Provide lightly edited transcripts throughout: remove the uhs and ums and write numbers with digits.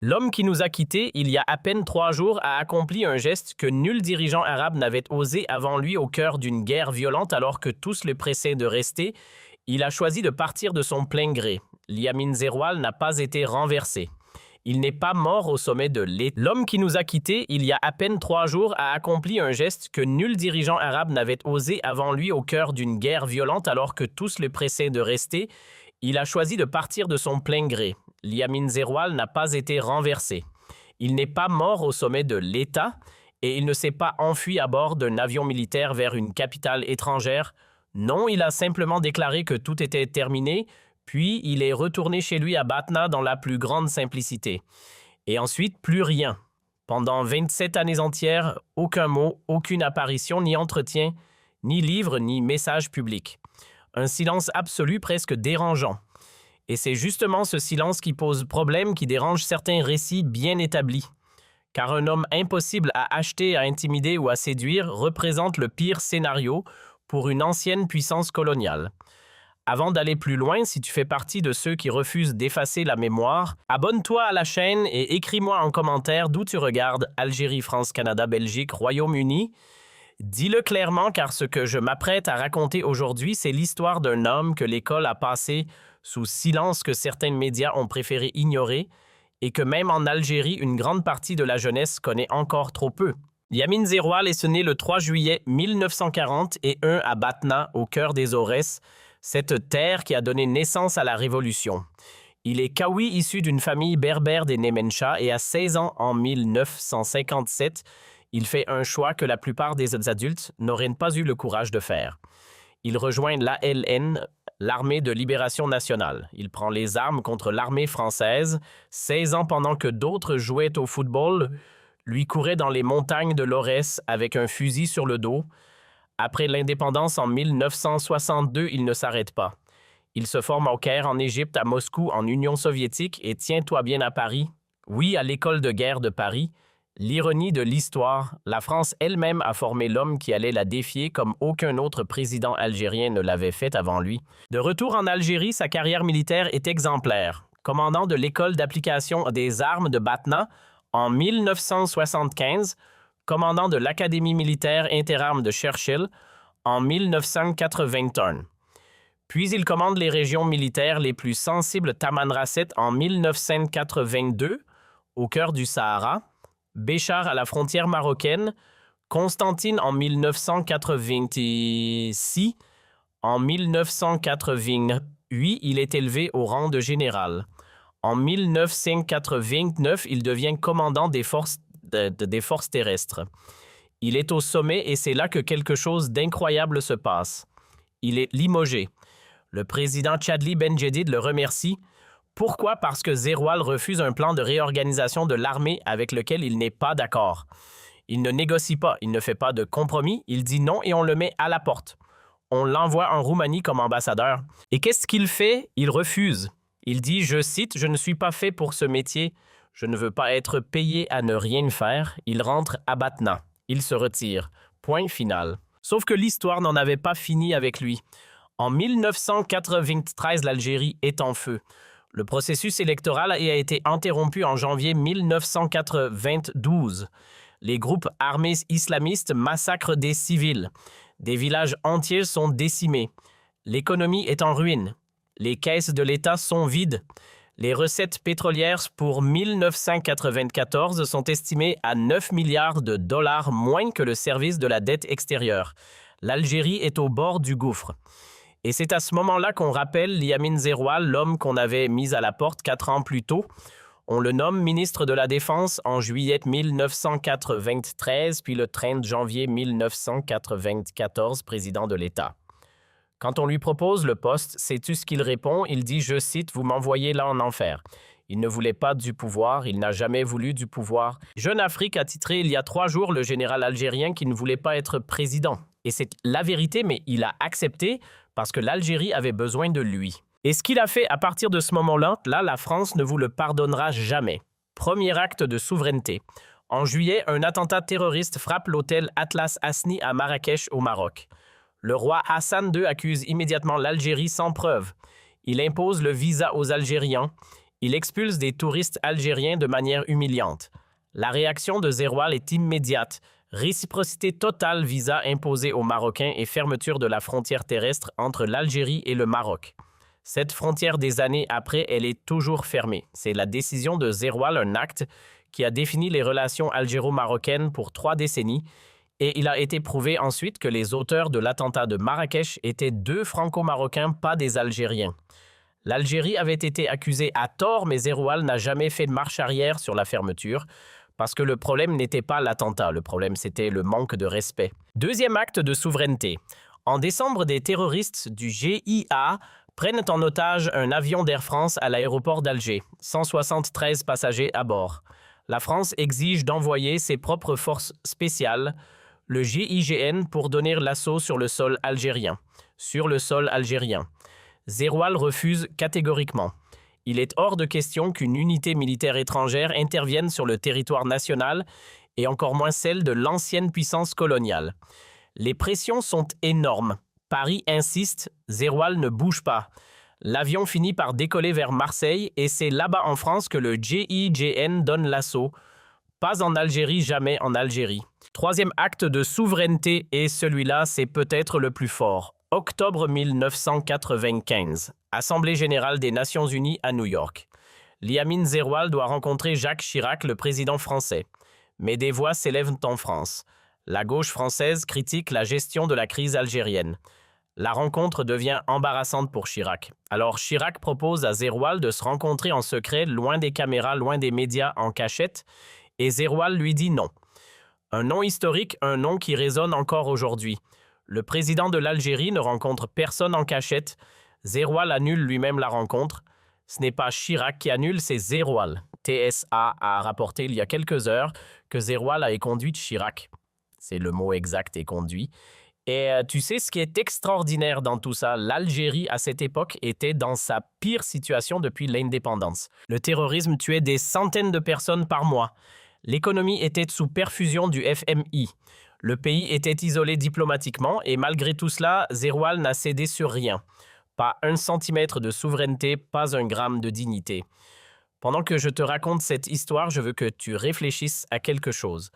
L'homme qui nous a quittés il y a à peine 3 jours a accompli un geste que nul dirigeant arabe n'avait osé avant lui au cœur d'une guerre violente alors que tous le pressaient de rester. Il a choisi de partir de son plein gré. Yamin Zerwal n'a pas été renversé. Il n'est pas mort au sommet de l'État. L'homme qui nous a quittés il y a à peine 3 jours a accompli un geste que nul dirigeant arabe n'avait osé avant lui au cœur d'une guerre violente alors que tous le pressaient de rester. Il a choisi de partir de son plein gré. Yamin Zerwal n'a pas été renversé. Il n'est pas mort au sommet de l'État et il ne s'est pas enfui à bord d'un avion militaire vers une capitale étrangère. Non, il a simplement déclaré que tout était terminé, puis il est retourné chez lui à Batna dans la plus grande simplicité. Et ensuite, plus rien. Pendant 27 années entières, aucun mot, aucune apparition, ni entretien, ni livre, ni message public. Un silence absolu presque dérangeant. Et c'est justement ce silence qui pose problème, qui dérange certains récits bien établis. Car un homme impossible à acheter, à intimider ou à séduire représente le pire scénario pour une ancienne puissance coloniale. Avant d'aller plus loin, si tu fais partie de ceux qui refusent d'effacer la mémoire, abonne-toi à la chaîne et écris-moi en commentaire d'où tu regardes Algérie, France, Canada, Belgique, Royaume-Uni. Dis-le clairement car ce que je m'apprête à raconter aujourd'hui, c'est l'histoire d'un homme que l'école a passé sous silence que certains médias ont préféré ignorer et que même en Algérie, une grande partie de la jeunesse connaît encore trop peu. Yamin Zerwal est né le 3 juillet 1940 et à Batna, au cœur des Aurès, cette terre qui a donné naissance à la Révolution. Il est Kawi issu d'une famille berbère des Nemencha et à 16 ans en 1957, il fait un choix que la plupart des adultes n'auraient pas eu le courage de faire. Il rejoint l'ALN, l'Armée de Libération Nationale. Il prend les armes contre l'armée française, 16 ans pendant que d'autres jouaient au football, lui courait dans les montagnes de l'Aurès avec un fusil sur le dos. Après l'indépendance en 1962, il ne s'arrête pas. Il se forme au Caire, en Égypte, à Moscou, en Union soviétique et tiens-toi bien à Paris. Oui, à l'école de guerre de Paris. L'ironie de l'histoire, la France elle-même a formé l'homme qui allait la défier comme aucun autre président algérien ne l'avait fait avant lui. De retour en Algérie, sa carrière militaire est exemplaire. Commandant de l'école d'application des armes de Batna en 1975, commandant de l'Académie militaire interarmes de Churchill en 1981. Puis il commande les régions militaires les plus sensibles Tamanrasset en 1982, au cœur du Sahara, Béchar à la frontière marocaine, Constantine en 1986. En 1988, il est élevé au rang de général. En 1989, il devient commandant des forces terrestres. Il est au sommet et c'est là que quelque chose d'incroyable se passe. Il est limogé. Le président Chadli Benjedid le remercie. Pourquoi? Parce que Zerwal refuse un plan de réorganisation de l'armée avec lequel il n'est pas d'accord. Il ne négocie pas, il ne fait pas de compromis, il dit non et on le met à la porte. On l'envoie en Roumanie comme ambassadeur. Et qu'est-ce qu'il fait? Il refuse. Il dit, je cite, « Je ne suis pas fait pour ce métier. Je ne veux pas être payé à ne rien faire. » Il rentre à Batna. Il se retire. Point final. Sauf que l'histoire n'en avait pas fini avec lui. En 1993, l'Algérie est en feu. Le processus électoral a été interrompu en janvier 1992. Les groupes armés islamistes massacrent des civils. Des villages entiers sont décimés. L'économie est en ruine. Les caisses de l'État sont vides. Les recettes pétrolières pour 1994 sont estimées à 9 milliards de dollars moins que le service de la dette extérieure. L'Algérie est au bord du gouffre. Et c'est à ce moment-là qu'on rappelle Yamin Zerwal, l'homme qu'on avait mis à la porte 4 ans plus tôt. On le nomme ministre de la Défense en juillet 1993, puis le 30 janvier 1994, président de l'État. Quand on lui propose le poste, sais-tu ce qu'il répond? Il dit, je cite, « Vous m'envoyez là en enfer ». Il ne voulait pas du pouvoir, il n'a jamais voulu du pouvoir. Jeune Afrique a titré il y a 3 jours le général algérien qui ne voulait pas être président. Et c'est la vérité, mais il a accepté parce que l'Algérie avait besoin de lui. Et ce qu'il a fait à partir de ce moment-là, la France ne vous le pardonnera jamais. Premier acte de souveraineté. En juillet, un attentat terroriste frappe l'hôtel Atlas Asni à Marrakech, au Maroc. Le roi Hassan II accuse immédiatement l'Algérie sans preuve. Il impose le visa aux Algériens. Il expulse des touristes algériens de manière humiliante. La réaction de Zeroual est immédiate. Réciprocité totale, visa imposé aux Marocains et fermeture de la frontière terrestre entre l'Algérie et le Maroc. Cette frontière des années après, elle est toujours fermée. C'est la décision de Zeroual, un acte qui a défini les relations algéro-marocaines pour 3 décennies, et il a été prouvé ensuite que les auteurs de l'attentat de Marrakech étaient 2 Franco-Marocains, pas des Algériens. L'Algérie avait été accusée à tort, mais Zeroual n'a jamais fait de marche arrière sur la fermeture, parce que le problème n'était pas l'attentat, le problème c'était le manque de respect. Deuxième acte de souveraineté. En décembre, des terroristes du GIA prennent en otage un avion d'Air France à l'aéroport d'Alger, 173 passagers à bord. La France exige d'envoyer ses propres forces spéciales, le GIGN, pour donner l'assaut sur le sol algérien. Zeroual refuse catégoriquement. Il est hors de question qu'une unité militaire étrangère intervienne sur le territoire national et encore moins celle de l'ancienne puissance coloniale. Les pressions sont énormes. Paris insiste, Zeroual ne bouge pas. L'avion finit par décoller vers Marseille et c'est là-bas en France que le GIGN donne l'assaut. Pas en Algérie, jamais en Algérie. Troisième acte de souveraineté, et celui-là, c'est peut-être le plus fort. Octobre 1995, Assemblée générale des Nations unies à New York. Liamine Zeroual doit rencontrer Jacques Chirac, le président français. Mais des voix s'élèvent en France. La gauche française critique la gestion de la crise algérienne. La rencontre devient embarrassante pour Chirac. Alors Chirac propose à Zeroual de se rencontrer en secret, loin des caméras, loin des médias, en cachette, et Zeroual lui dit non. Un nom historique, un nom qui résonne encore aujourd'hui. Le président de l'Algérie ne rencontre personne en cachette. Zeroual annule lui-même la rencontre. Ce n'est pas Chirac qui annule, c'est Zeroual. TSA a rapporté il y a quelques heures que Zeroual a éconduit Chirac. C'est le mot exact, éconduit. Et tu sais ce qui est extraordinaire dans tout ça? L'Algérie, à cette époque, était dans sa pire situation depuis l'indépendance. Le terrorisme tuait des centaines de personnes par mois. L'économie était sous perfusion du FMI. Le pays était isolé diplomatiquement et malgré tout cela, Zeroual n'a cédé sur rien. Pas 1 centimètre de souveraineté, pas 1 gramme de dignité. Pendant que je te raconte cette histoire, je veux que tu réfléchisses à quelque chose.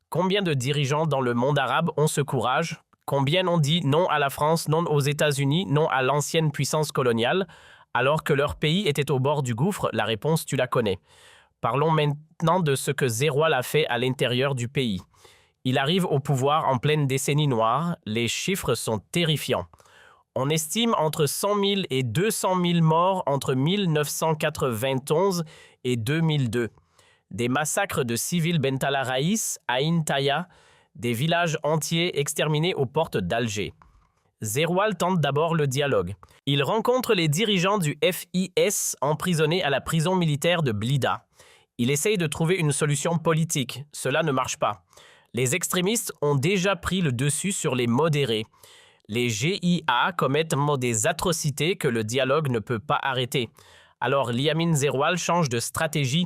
Combien de dirigeants dans le monde arabe ont ce courage? Combien ont dit non à la France, non aux États-Unis, non à l'ancienne puissance coloniale, alors que leur pays était au bord du gouffre? La réponse, tu la connais. Parlons maintenant de ce que Zeroual a fait à l'intérieur du pays. Il arrive au pouvoir en pleine décennie noire. Les chiffres sont terrifiants. On estime entre 100 000 et 200 000 morts entre 1991 et 2002. Des massacres de civils Bentala Raïs, Aïn Taya, des villages entiers exterminés aux portes d'Alger. Zeroual tente d'abord le dialogue. Il rencontre les dirigeants du FIS emprisonnés à la prison militaire de Blida. Il essaye de trouver une solution politique. Cela ne marche pas. Les extrémistes ont déjà pris le dessus sur les modérés. Les GIA commettent des atrocités que le dialogue ne peut pas arrêter. Alors Liamine Zeroual change de stratégie.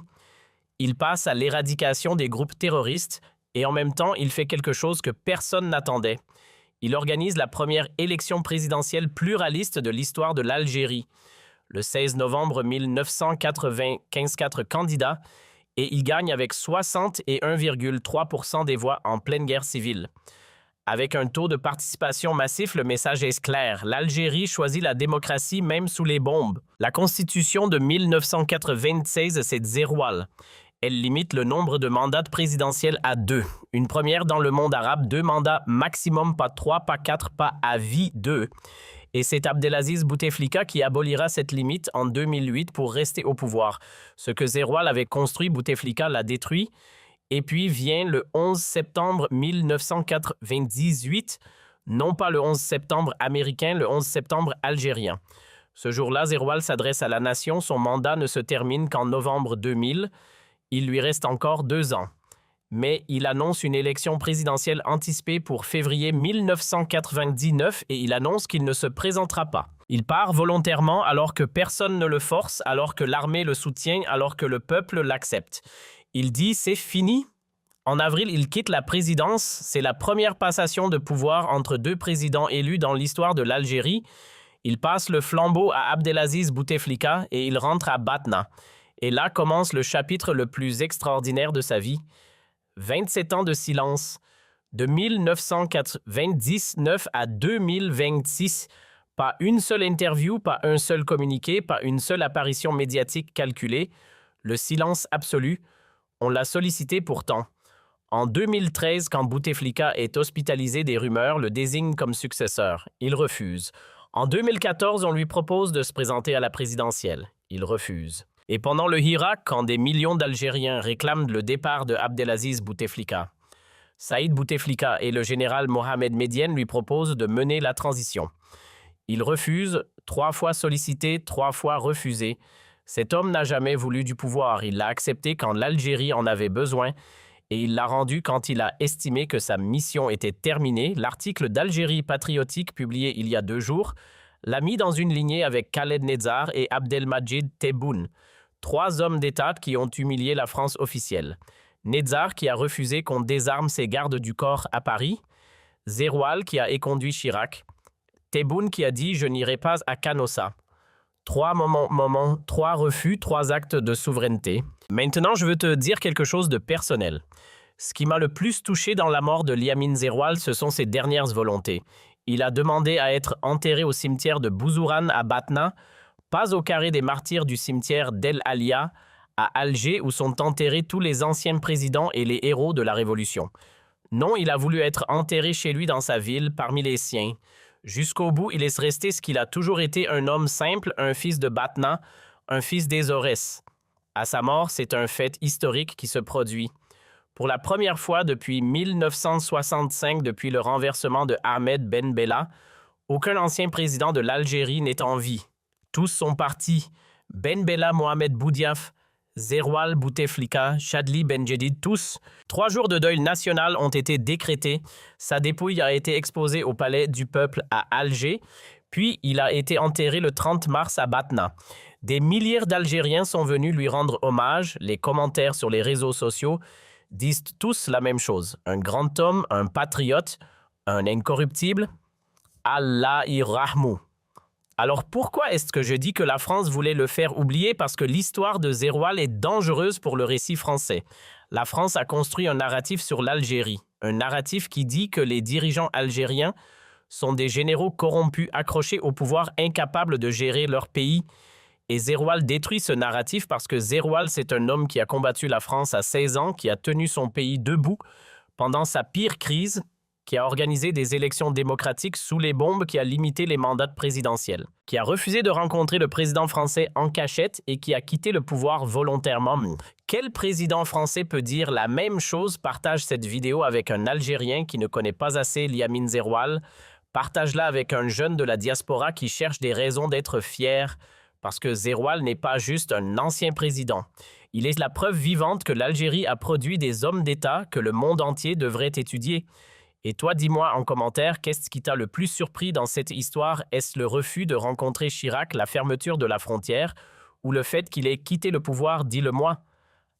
Il passe à l'éradication des groupes terroristes et en même temps, il fait quelque chose que personne n'attendait. Il organise la première élection présidentielle pluraliste de l'histoire de l'Algérie. Le 16 novembre 1995, 4 candidats, et il gagne avec 61,3% des voix en pleine guerre civile. Avec un taux de participation massif, le message est clair. L'Algérie choisit la démocratie même sous les bombes. La constitution de 1996, c'est Zeroual. Elle limite le nombre de mandats présidentiels à 2. Une première dans le monde arabe, 2 mandats maximum, pas 3, pas 4, pas à vie 2. Et c'est Abdelaziz Bouteflika qui abolira cette limite en 2008 pour rester au pouvoir. Ce que Zeroual avait construit, Bouteflika l'a détruit. Et puis vient le 11 septembre 1998, non pas le 11 septembre américain, le 11 septembre algérien. Ce jour-là, Zeroual s'adresse à la nation. Son mandat ne se termine qu'en novembre 2000. Il lui reste encore 2 ans. Mais il annonce une élection présidentielle anticipée pour février 1999 et il annonce qu'il ne se présentera pas. Il part volontairement alors que personne ne le force, alors que l'armée le soutient, alors que le peuple l'accepte. Il dit « c'est fini ». En avril, il quitte la présidence. C'est la première passation de pouvoir entre 2 présidents élus dans l'histoire de l'Algérie. Il passe le flambeau à Abdelaziz Bouteflika et il rentre à Batna. Et là commence le chapitre le plus extraordinaire de sa vie. 27 ans de silence. De 1999 à 2026, pas une seule interview, pas un seul communiqué, pas une seule apparition médiatique calculée. Le silence absolu. On l'a sollicité pourtant. En 2013, quand Bouteflika est hospitalisé, des rumeurs le désignent comme successeur. Il refuse. En 2014, on lui propose de se présenter à la présidentielle. Il refuse. Et pendant le Hirak, quand des millions d'Algériens réclament le départ de Abdelaziz Bouteflika, Saïd Bouteflika et le général Mohamed Medienne lui proposent de mener la transition. Il refuse, 3 fois sollicité, 3 fois refusé. Cet homme n'a jamais voulu du pouvoir. Il l'a accepté quand l'Algérie en avait besoin et il l'a rendu quand il a estimé que sa mission était terminée. L'article d'Algérie patriotique publié il y a 2 jours l'a mis dans une lignée avec Khaled Nezzar et Abdelmadjid Tebboune, 3 hommes d'État qui ont humilié la France officielle. Nezzar qui a refusé qu'on désarme ses gardes du corps à Paris, Zeroual qui a éconduit Chirac, Tebboune qui a dit « Je n'irai pas à Canossa ». 3 moments, 3 refus, 3 actes de souveraineté. Maintenant, je veux te dire quelque chose de personnel. Ce qui m'a le plus touché dans la mort de Liamine Zeroual, ce sont ses dernières volontés. Il a demandé à être enterré au cimetière de Bouzouran à Batna, pas au carré des martyrs du cimetière d'El Alia à Alger où sont enterrés tous les anciens présidents et les héros de la Révolution. Non, il a voulu être enterré chez lui dans sa ville, parmi les siens. Jusqu'au bout, il est resté ce qu'il a toujours été, un homme simple, un fils de Batna, un fils des Aurès. À sa mort, c'est un fait historique qui se produit. Pour la première fois depuis 1965, depuis le renversement de Ahmed Ben Bella, aucun ancien président de l'Algérie n'est en vie. Tous sont partis. Ben Bella, Mohamed Boudiaf, Zeroual Bouteflika, Chadli Benjedid, tous. 3 jours de deuil national ont été décrétés. Sa dépouille a été exposée au Palais du Peuple à Alger, puis il a été enterré le 30 mars à Batna. Des milliers d'Algériens sont venus lui rendre hommage. Les commentaires sur les réseaux sociaux disent tous la même chose. Un grand homme, un patriote, un incorruptible. Allah irrahmou. Alors pourquoi est-ce que je dis que la France voulait le faire oublier? Parce que l'histoire de Zeroual est dangereuse pour le récit français. La France a construit un narratif sur l'Algérie, un narratif qui dit que les dirigeants algériens sont des généraux corrompus, accrochés au pouvoir, incapables de gérer leur pays. Et Zeroual détruit ce narratif parce que Zeroual, c'est un homme qui a combattu la France à 16 ans, qui a tenu son pays debout pendant sa pire crise, qui a organisé des élections démocratiques sous les bombes, qui a limité les mandats présidentiels, qui a refusé de rencontrer le président français en cachette et qui a quitté le pouvoir volontairement. Quel président français peut dire la même chose? Partage cette vidéo avec un Algérien qui ne connaît pas assez Liamine Zeroual. Partage-la avec un jeune de la diaspora qui cherche des raisons d'être fier, parce que Zeroual n'est pas juste un ancien président. Il est la preuve vivante que l'Algérie a produit des hommes d'État que le monde entier devrait étudier. Et toi, dis-moi en commentaire, qu'est-ce qui t'a le plus surpris dans cette histoire? Est-ce le refus de rencontrer Chirac, la fermeture de la frontière, ou le fait qu'il ait quitté le pouvoir? Dis-le-moi.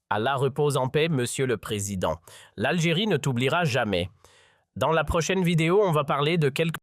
Allah repose en paix, monsieur le président. L'Algérie ne t'oubliera jamais. Dans la prochaine vidéo, on va parler de quelques